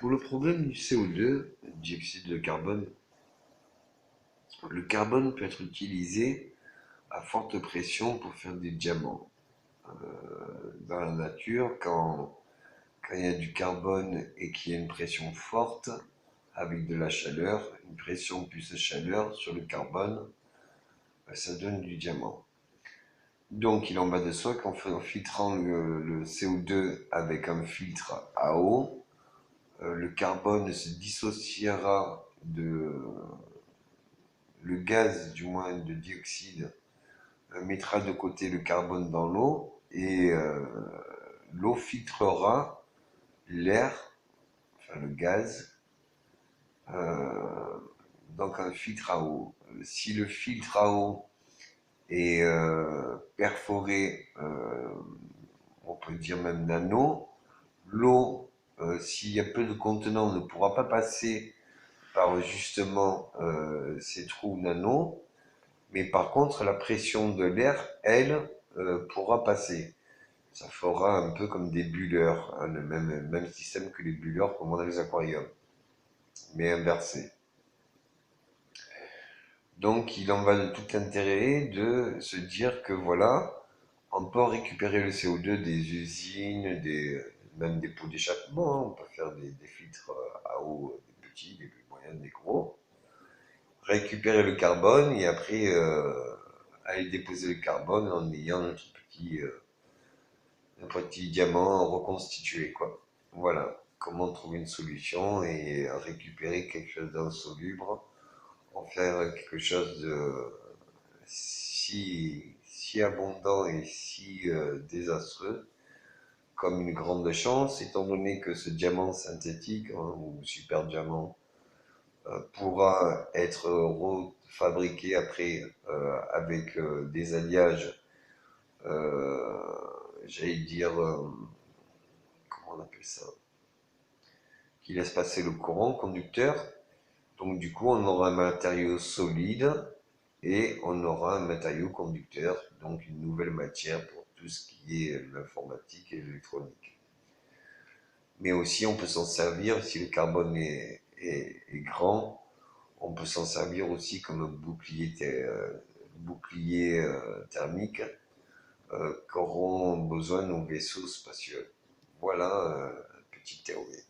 Pour le problème du CO2, dioxyde de carbone, le carbone peut être utilisé à forte pression pour faire des diamants. Dans la nature, quand il y a du carbone et qu'il y a une pression forte, avec de la chaleur, une pression plus chaleur sur le carbone, ça donne du diamant. Donc il en va de soi qu'en filtrant le CO2 avec un filtre à eau, le carbone se dissociera le gaz, du moins de dioxyde, mettra de côté le carbone dans l'eau et l'eau filtrera l'air, enfin le gaz, donc un filtre à eau. Si le filtre à eau est perforé, on peut dire même nano, l'eau, s'il y a peu de contenant, ne pourra pas passer par justement ces trous nano, mais par contre la pression de l'air, elle, pourra passer. Ça fera un peu comme des bulleurs, hein, le même système que les bulleurs qu'on voit dans les aquariums, mais inversé. Donc il en va de tout intérêt de se dire que voilà, on peut récupérer le CO2 des usines, même des pots d'échappement, hein. On peut faire des filtres à eau, des petits, des moyens, des gros, récupérer le carbone et après aller déposer le carbone en ayant notre petit diamant reconstitué, quoi. Voilà, comment trouver une solution et récupérer quelque chose d'insoluble, en faire quelque chose de si abondant et si désastreux comme une grande chance, étant donné que ce diamant synthétique, hein, ou super diamant, pourra être refabriqué après avec des alliages, euh, j'allais dire, comment on appelle ça, qui laisse passer le courant conducteur. Donc du coup, on aura un matériau solide et on aura un matériau conducteur, donc une nouvelle matière pour tout ce qui est l'informatique et l'électronique. Mais aussi, on peut s'en servir, si le carbone est grand, on peut s'en servir aussi comme un bouclier thermique qu'auront besoin nos vaisseaux spatiaux. Voilà, petite théorie.